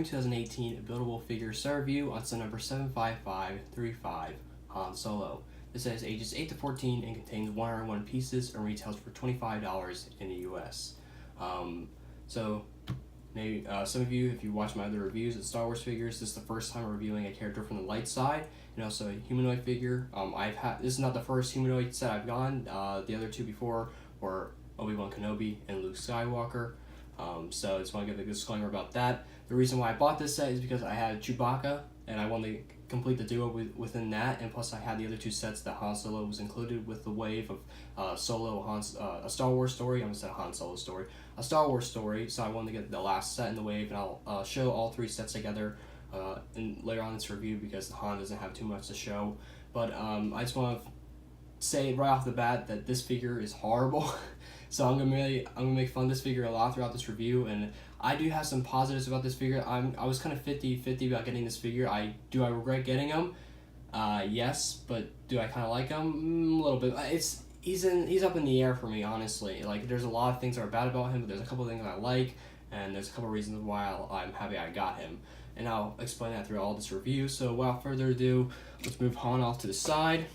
Spring 2018 Buildable Figure Star Review on set number 75535, Han Solo. This says ages 8 to 14 and contains 101 pieces and retails for $25 in the US. So maybe some of you, if you watch my other reviews of Star Wars figures, this is the first time I'm reviewing a character from the light side and also a humanoid figure. This is not the first humanoid set I've gone. The other two before were Obi-Wan Kenobi and Luke Skywalker. So I just want to give a disclaimer about that. The reason why I bought this set is because I had Chewbacca and I wanted to complete the duo within that, and plus I had the other two sets that Han Solo was included with the wave of a Star Wars story. I'm going to say a Han Solo story. A Star Wars story, so I wanted to get the last set in the wave, and I'll show all three sets together later on in this review because Han doesn't have too much to show. But I just want to say right off the bat that this figure is horrible. So I'm gonna make fun of this figure a lot throughout this review, and I do have some positives about this figure. I was kind of 50-50 about getting this figure. I regret getting him? Yes, but do I kind of like him? A little bit. He's up in the air for me, honestly. Like, there's a lot of things that are bad about him, but there's a couple of things I like, and there's a couple of reasons why I'm happy I got him. And I'll explain that through all this review. So without further ado, let's move Han off to the side.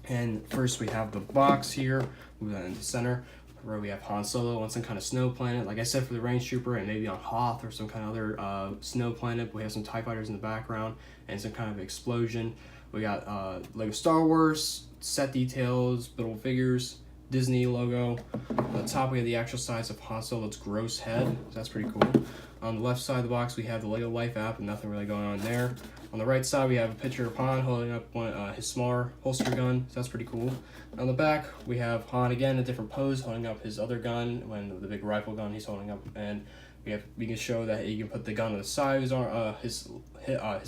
And first we have the box here. Move that into the center, where we have Han Solo on some kind of snow planet. Like I said, for the Range Trooper, and maybe on Hoth or some kind of other snow planet. We have some TIE fighters in the background and some kind of explosion. We got Lego Star Wars, set details, buildable figures, Disney logo. On the top, we have the actual size of Han Solo's gross head. So that's pretty cool. On the left side of the box, we have the Lego Life app, and nothing really going on there. On the right side, we have a picture of Han holding up his smaller holster gun, so that's pretty cool. On the back, we have Han again, a different pose, holding up his other gun, the big rifle gun he's holding up, and we can show that he can put the gun on the side of his arm, his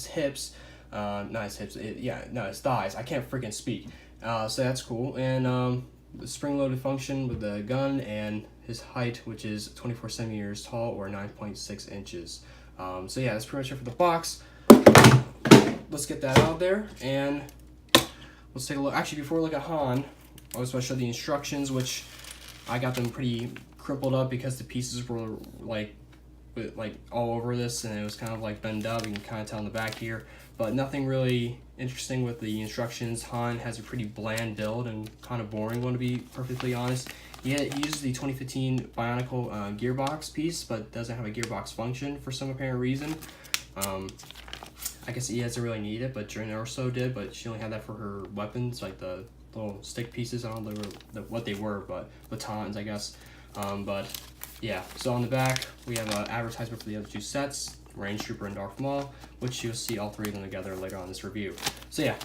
hips, not his hips, his thighs. I can't freaking speak. So that's cool, and the spring-loaded function with the gun and his height, which is 24 centimeters tall or 9.6 inches. So yeah, that's pretty much it for the box. Let's get that out there and let's take a look. Actually, before we look at Han, I just want to show the instructions, which I got them pretty crumpled up because the pieces were like all over this, and it was kind of like bent up. You can kind of tell in the back here, but nothing really interesting with the instructions. Han has a pretty bland build and kind of boring one, to be perfectly honest. He uses the 2015 Bionicle gearbox piece, but doesn't have a gearbox function for some apparent reason. I guess he doesn't really need it, but Jyn Erso did, but she only had that for her weapons, like the little stick pieces. I don't know what they were, but batons, I guess. But yeah, so on the back, we have an advertisement for the other two sets, Range Trooper and Darth Maul, which you'll see all three of them together later on in this review. So yeah,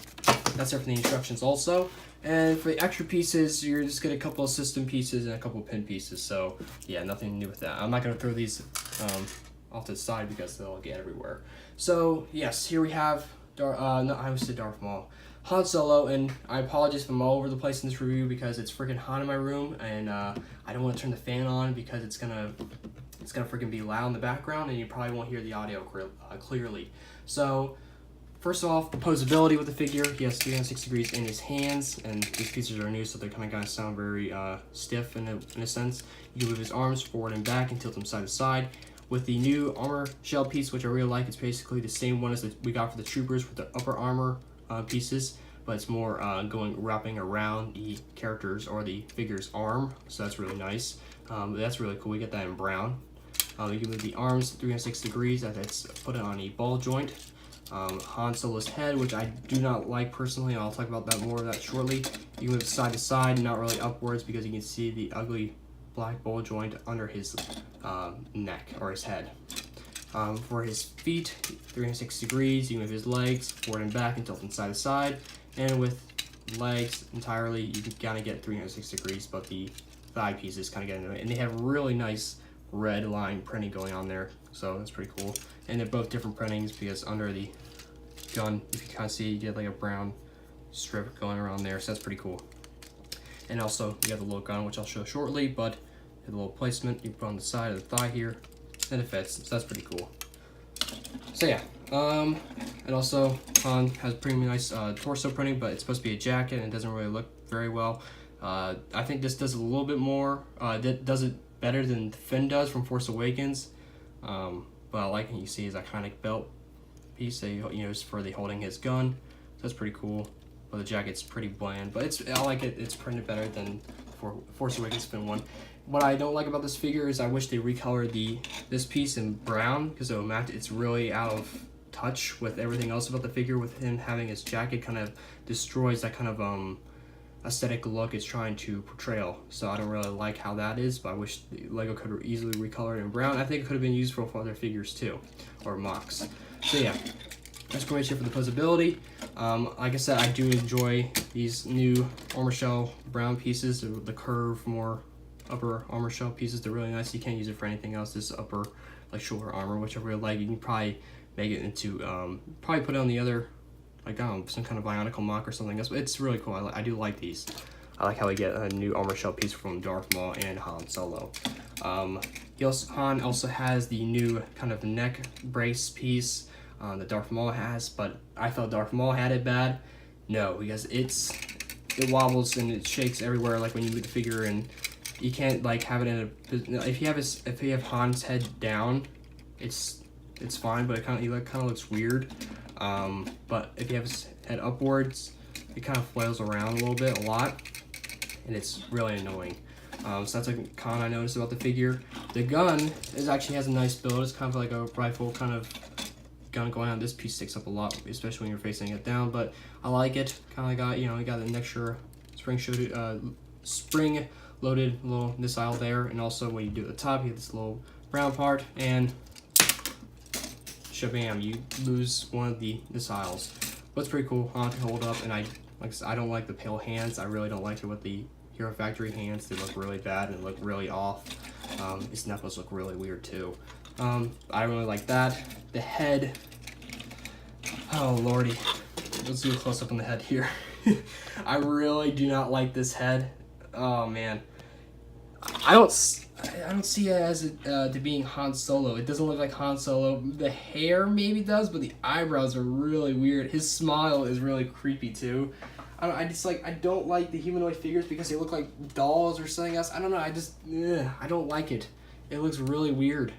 that's it for the instructions also. And for the extra pieces, you're just get a couple of system pieces and a couple of pin pieces. So yeah, nothing new with that. I'm not going to throw these off to the side because they'll get everywhere. So yes, here we have Darth Maul, Han Solo, and I apologize if I'm all over the place in this review because it's freaking hot in my room, and I don't want to turn the fan on because it's gonna freaking be loud in the background, and you probably won't hear the audio clearly. So first off, the posability with the figure. He has 360 degrees in his hands, and these pieces are new, so they're kind of sound very stiff in a sense. You can move his arms forward and back and tilt them side to side. With the new armor shell piece, which I really like, it's basically the same one as we got for the troopers with the upper armor pieces, but it's more wrapping around the characters or the figure's arm, so that's really nice. That's really cool. We get that in brown. You can move the arms 360 degrees. That's put it on a ball joint. Han Solo's head, which I do not like personally. I'll talk about that more of that shortly. You can move side to side, not really upwards, because you can see the ugly black ball joint under his neck or his head. For his feet, 360 degrees. You move his legs forward and back and tilt them side to side. And with legs entirely, you can kind of get 360 degrees, but the thigh pieces kind of get into it. And they have really nice red line printing going on there, so that's pretty cool. And they're both different printings because under the gun, if you kind of see, you get like a brown strip going around there, so that's pretty cool. And also, you have the little gun, which I'll show shortly, but the little placement you put on the side of the thigh here, and it fits, so that's pretty cool. So yeah, and also Han has pretty nice torso printing, but it's supposed to be a jacket and it doesn't really look very well. I think this does a little bit more, does it better than Finn does from Force Awakens. but I like you see his iconic belt piece that he used for the holding his gun. So that's pretty cool. But the jacket's pretty bland, but I like it. It's printed better than Force Awakens Spin one. What I don't like about this figure is I wish they recolored this piece in brown, because it will match. It's really out of touch with everything else about the figure. With him having his jacket, kind of destroys that kind of aesthetic look it's trying to portray. So I don't really like how that is, but I wish Lego could easily recolor it in brown. I think it could have been useful for other figures too, or MOCs. So yeah, that's pretty much it for the posability. Like I said, I do enjoy these new armor shell brown pieces, the curve, more upper armor shell pieces. They're really nice. You can't use it for anything else. This upper, like, shoulder armor, which I really like. You can probably make it into, probably put it on the other, like, I don't know, some kind of Bionicle MOC or something else. It's really cool. I do like these. I like how we get a new armor shell piece from Darth Maul and Han Solo. Han also has the new kind of neck brace piece that Darth Maul has, but I felt Darth Maul had it bad. No, because it wobbles and it shakes everywhere, like when you move the figure, and you can't like have it in a. If you have Han's head down, it's fine, but it kind of looks weird. But if you have his head upwards, it kind of flails around a lot, and it's really annoying. So that's a con I noticed about the figure. The gun actually has a nice build. It's kind of like a rifle kind of gun going on. This piece sticks up a lot, especially when you're facing it down, but I like it. Kind of got, you got an extra spring loaded little missile there, and also when you do the top, you have this little brown part, and shabam, you lose one of the missiles. But it's pretty cool. Han can hold up, and I don't like the pale hands. I really don't like it with the Hero Factory hands. They look really bad and look really off. His knuckles look really weird too. I really like that. The head, oh lordy, let's do a close up on the head here. I really do not like this head. Oh man, I don't see it as to being Han Solo. It doesn't look like Han Solo. The hair maybe does, but the eyebrows are really weird. His smile is really creepy too. I don't like the humanoid figures because they look like dolls or something else. I don't know. I don't like it. It looks really weird.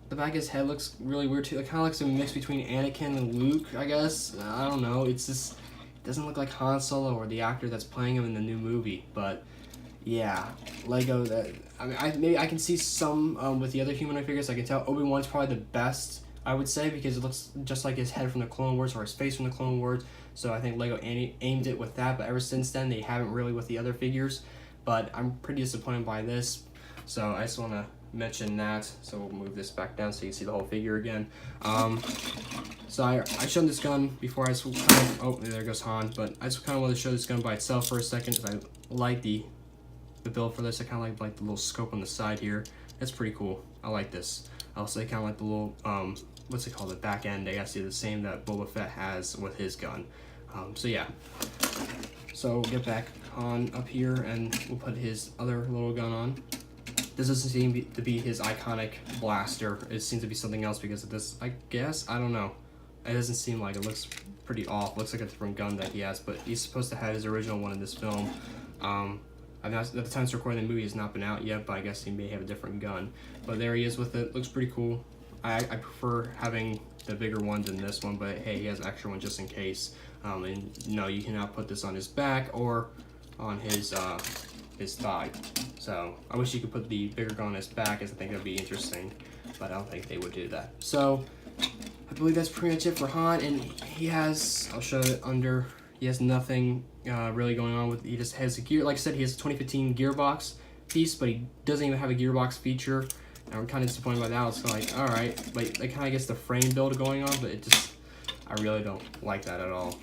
The back of his head looks really weird too. It kind of looks a mix between Anakin and Luke, I guess. I don't know. It's just, it doesn't look like Han Solo or the actor that's playing him in the new movie. But yeah, Lego. Maybe I can see some with the other humanoid figures. I can tell Obi-Wan's probably the best, I would say, because it looks just like his head from the Clone Wars or his face from the Clone Wars. So I think Lego aimed it with that, but ever since then they haven't really with the other figures. But I'm pretty disappointed by this. So I just want to mention that. So we'll move this back down so you can see the whole figure again. So I showed this gun before. Oh, there goes Han. But I just kind of wanted to show this gun by itself for a second, because I like the build for this. I kind of like the little scope on the side here. It's pretty cool. I like this. I also kind of like the little what's it called? The back end. I guess the same that Boba Fett has with his gun. So yeah. So we'll get back on up here and we'll put his other little gun on. This doesn't seem to be his iconic blaster. It seems to be something else because of this, I guess. I don't know. It doesn't seem like it. Looks pretty off. Looks like a different gun that he has, but he's supposed to have his original one in this film. At the time it's recording, the movie has not been out yet, but I guess he may have a different gun. But there he is with it. Looks pretty cool. I prefer having the bigger one than this one, but hey, he has an extra one just in case. And no, you cannot put this on his back or on his thigh. So I wish you could put the bigger gun on his back, as I think that'd be interesting, but I don't think they would do that. So I believe that's pretty much it for Han, and he has, I'll show it under, he has nothing really going on with, he just has a gear, like I said, he has a 2015 gearbox piece, but he doesn't even have a gearbox feature, and I'm kind of disappointed by that. It's like, alright, like, it kind of gets the frame build going on, but it just, I really don't like that at all.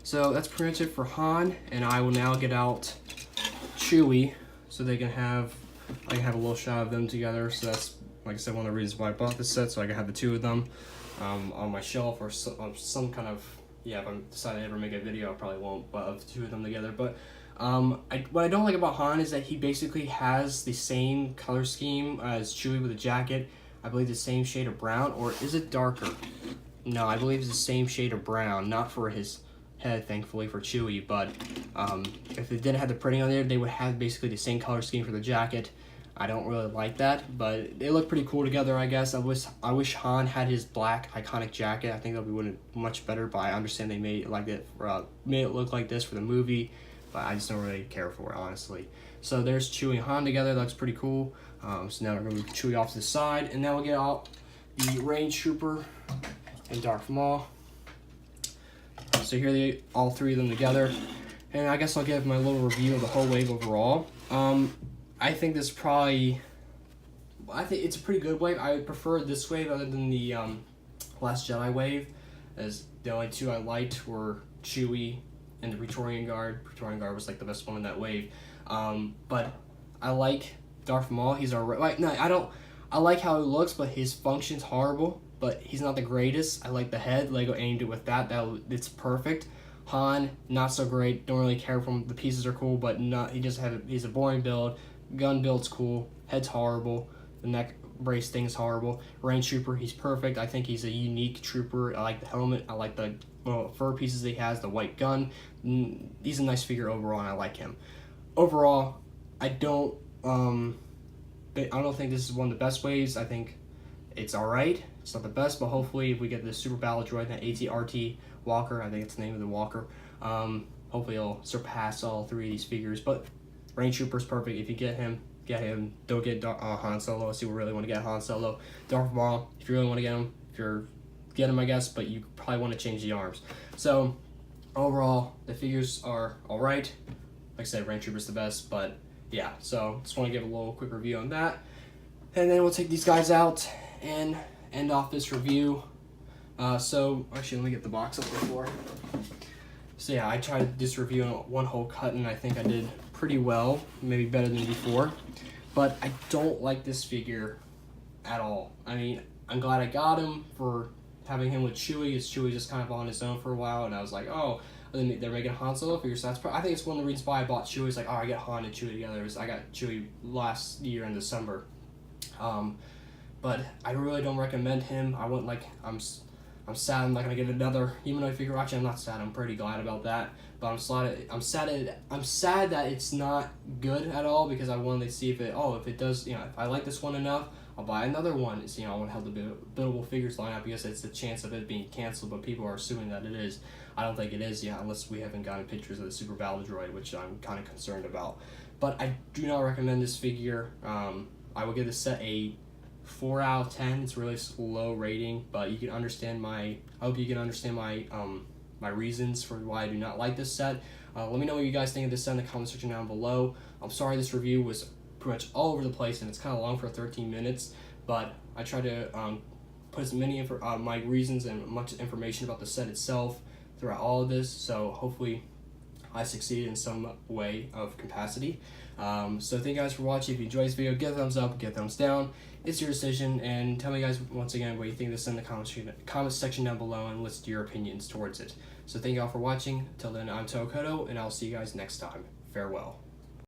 So that's pretty much it for Han, and I will now get out Chewie, so they can have, I can have a little shot of them together. So that's, like I said, one of the reasons why I bought this set, so I can have the two of them on my shelf, or some kind of, yeah, if I decide to ever make a video, I probably won't, but of the two of them together. But what I don't like about Han is that he basically has the same color scheme as Chewie with a jacket. I believe the same shade of brown, or is it darker? No, I believe it's the same shade of brown, not for his head, thankfully, for Chewie, but if they didn't have the printing on there, they would have basically the same color scheme for the jacket. I don't really like that, but they look pretty cool together, I guess. I wish Han had his black iconic jacket. I think that would be much better, but I understand they made it like that made it look like this for the movie, but I just don't really care for it, honestly. So there's Chewie and Han together. That looks pretty cool. So now we're going to move Chewie off to the side, and now we'll get out the Range Trooper and Darth Maul. So here all three of them together, and I guess I'll give my little review of the whole wave overall. I think it's a pretty good wave. I prefer this wave other than the Last Jedi wave, as the only two I liked were Chewie and the Praetorian Guard. Praetorian Guard was like the best one in that wave. But I like Darth Maul. He's alright. No, I like how he looks, but his function's horrible. But he's not the greatest. I like the head. Lego aimed it with that. It's perfect. Han, not so great. Don't really care for him. The pieces are cool, but he's a boring build. Gun build's cool. Head's horrible. The neck brace thing's horrible. Range Trooper, he's perfect. I think he's a unique trooper. I like the helmet. I like the fur pieces he has. The white gun. He's a nice figure overall, and I like him. Overall, I don't think this is one of the best waves. I think it's alright. It's not the best, but hopefully if we get the Super Battle Droid, that AT-RT Walker, I think it's the name of the Walker, hopefully it'll surpass all three of these figures. But Range Trooper's perfect. If you get him, get him. Don't get Han Solo unless you really want to get Han Solo. Darth Maul, if you really want to get him, get him, I guess, but you probably want to change the arms. So overall, the figures are alright. Like I said, Range Trooper's the best, but yeah, so just want to give a little quick review on that. And then we'll take these guys out and end off this review. So actually, let me get the box up before. So yeah, I tried this review in one whole cut, and I think I did pretty well, maybe better than before. But I don't like this figure at all. I mean, I'm glad I got him for having him with Chewie, because Chewie just kind of on his own for a while, and I was like, oh, they're making a Han Solo figure, so I think it's one of the reasons why I bought Chewie. It's like, oh, I got Han and Chewie together. I got Chewie last year in December. But I really don't recommend him. I'm sad I'm not gonna get another humanoid figure. Actually, I'm not sad. I'm pretty glad about that. But I'm sad that it's not good at all, because I wanted to see if it does. If I like this one enough, I'll buy another one. I want to have the buildable figures line up, because it's a chance of it being canceled. But people are assuming that it is. I don't think it is yet, unless we haven't gotten pictures of the Super Battle Droid, which I'm kind of concerned about. But I do not recommend this figure. I will give this set a 4 out of 10. It's really low rating, but I hope you can understand my my reasons for why I do not like this set. Let me know what you guys think of this set in the comment section down below. I'm sorry this review was pretty much all over the place, and it's kind of long for 13 minutes, but I tried to put as many my reasons and much information about the set itself throughout all of this, so hopefully I succeeded in some way of capacity. So thank you guys for watching. If you enjoyed this video, give a thumbs up, give a thumbs down. It's your decision, and tell me guys once again what you think of this in the comment section down below, and list your opinions towards it. So thank you all for watching. Till then, I'm Tokoto, and I'll see you guys next time. Farewell.